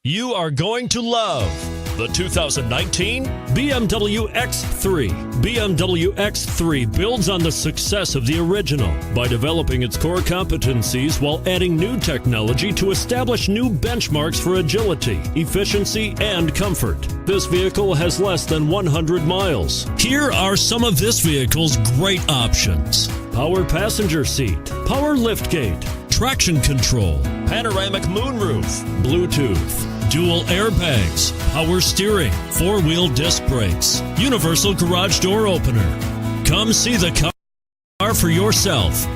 You are going to love the 2019 BMW X3. BMW X3 builds on the success of the original by developing its core competencies while adding new technology to establish new benchmarks for agility, efficiency, and comfort. This vehicle has less than 100 miles. Here are some of this vehicle's great options: power passenger seat, power liftgate, traction control, panoramic moonroof, Bluetooth, dual airbags, power steering, four-wheel disc brakes, universal garage door opener. Come see the car for yourself.